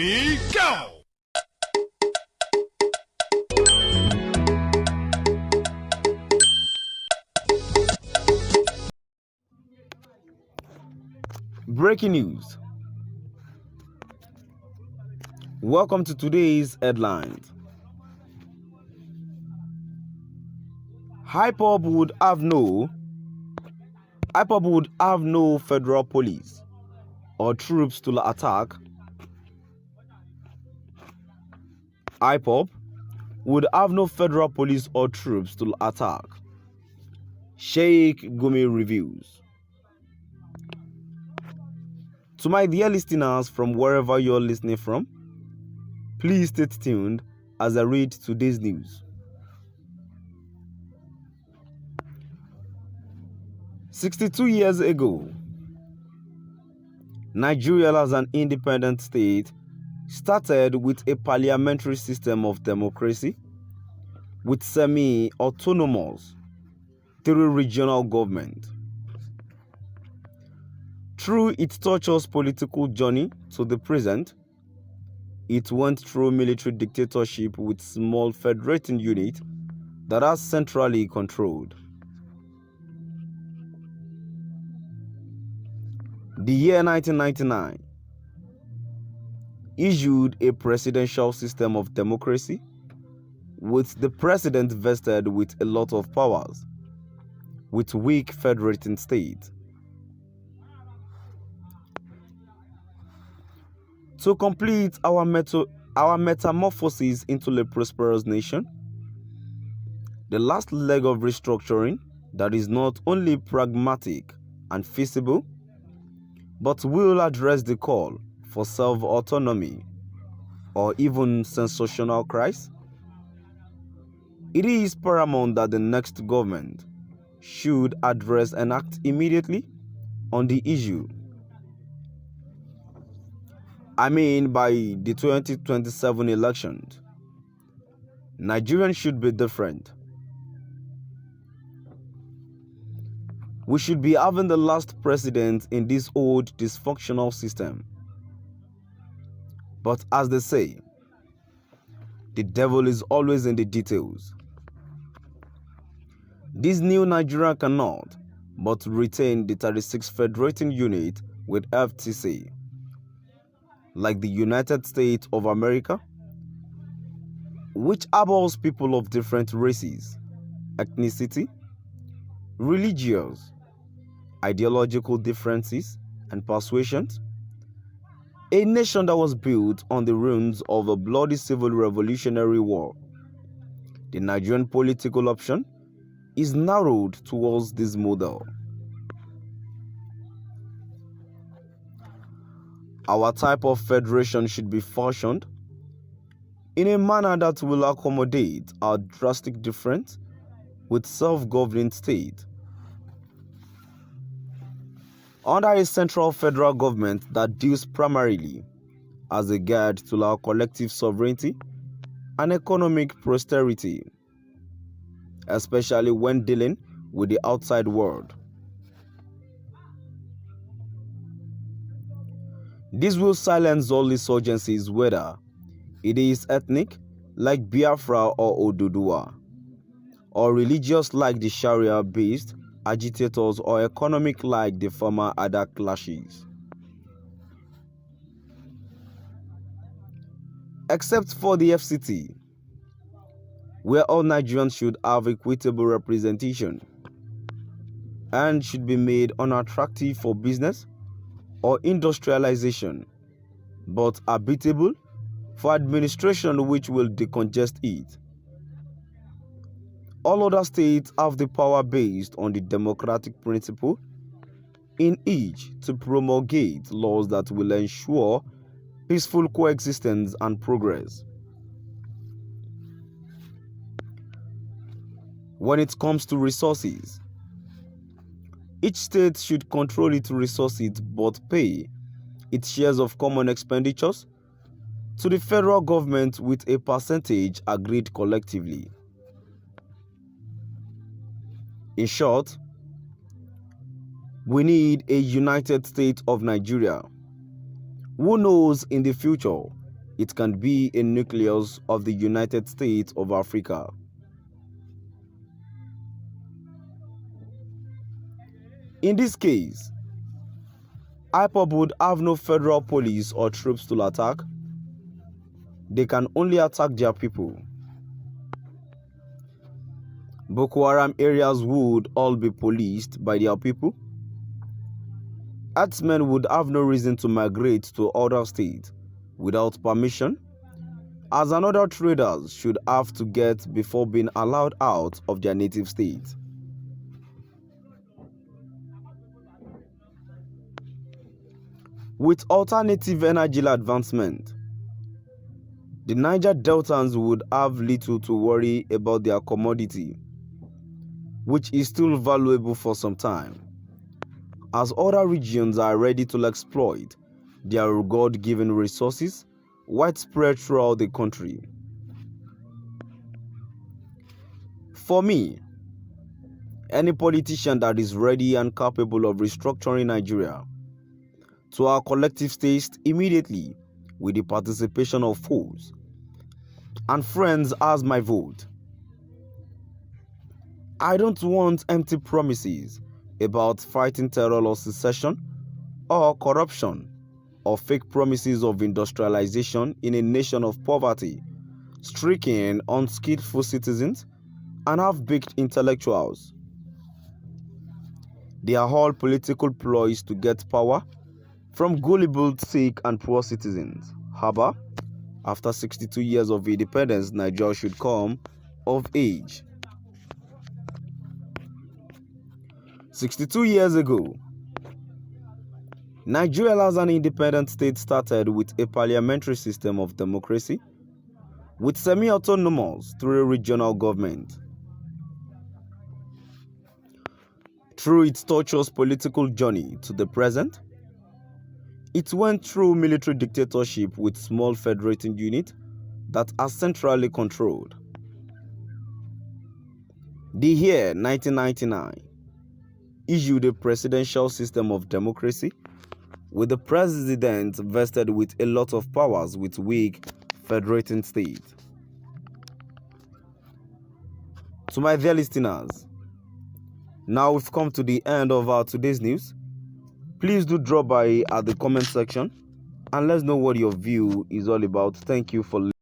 Ready, go! Breaking news. Welcome to today's headlines. Ipob would have no federal police or troops to attack. Ipob would have no federal police or troops to attack. Sheikh Gumi reviews. To my dear listeners from wherever you're listening from, please stay tuned as I read today's news. 62 years ago, Nigeria as an independent state started with a parliamentary system of democracy with semi-autonomous regional government. Through its tortuous political journey to the present, it went through military dictatorship with small federating unit that are centrally controlled. The year 1999 issued a presidential system of democracy with the president vested with a lot of powers, with weak federating state. To complete our metamorphosis into a prosperous nation, the last leg of restructuring that is not only pragmatic and feasible, but will address the call for self-autonomy or even sensational crisis. It is paramount that the next government should address and act immediately on the issue. I mean, by the 2027 elections, Nigerians should be different. We should be having the last president in this old dysfunctional system. But as they say, the devil is always in the details. This new Nigeria cannot but retain the 36th federating unit with FTC. Like the United States of America, which abhors people of different races, ethnicity, religious, ideological differences, and persuasions. A nation that was built on the ruins of a bloody civil revolutionary war. The Nigerian political option is narrowed towards this model. Our type of federation should be fashioned in a manner that will accommodate our drastic difference with self-governing state. Under a central federal government that deals primarily as a guide to our collective sovereignty and economic prosperity, especially when dealing with the outside world. This will silence all insurgencies, whether it is ethnic, like Biafra or Oduduwa, or religious, like the Sharia-based agitators, or economic, like the former Ada clashes. Except for the FCT, where all Nigerians should have equitable representation and should be made unattractive for business or industrialization, but habitable for administration which will decongest it. All other states have the power based on the democratic principle in each to promulgate laws that will ensure peaceful coexistence and progress. When it comes to resources, each state should control its resources but pay its shares of common expenditures to the federal government with a percentage agreed collectively. In short, we need a United States of Nigeria. Who knows, in the future, it can be a nucleus of the United States of Africa. In this case, Ipob would have no federal police or troops to attack. They can only attack their people. Boko Haram areas would all be policed by their people. Herdsmen would have no reason to migrate to other states without permission, as another traders should have to get before being allowed out of their native state. With alternative energy advancement, the Niger Deltans would have little to worry about their commodity, which is still valuable for some time, as other regions are ready to exploit their God-given resources widespread throughout the country. For me, any politician that is ready and capable of restructuring Nigeria to our collective taste immediately with the participation of foes and friends has my vote. I don't want empty promises about fighting terror or secession or corruption, or fake promises of industrialization in a nation of poverty, stricken unskillful citizens, and half-baked intellectuals. They are all political ploys to get power from gullible, sick, and poor citizens. However, after 62 years of independence, Nigeria should come of age. 62 years ago, Nigeria as an independent state started with a parliamentary system of democracy with semi-autonomous through regional government. Through its tortuous political journey to the present, it went through military dictatorship with small federating units that are centrally controlled. The year 1999 issued a presidential system of democracy with the president vested with a lot of powers with weak federating states. To my dear listeners, now we've come to the end of our today's news. Please do drop by at the comment section and let's know what your view is all about. Thank you for listening.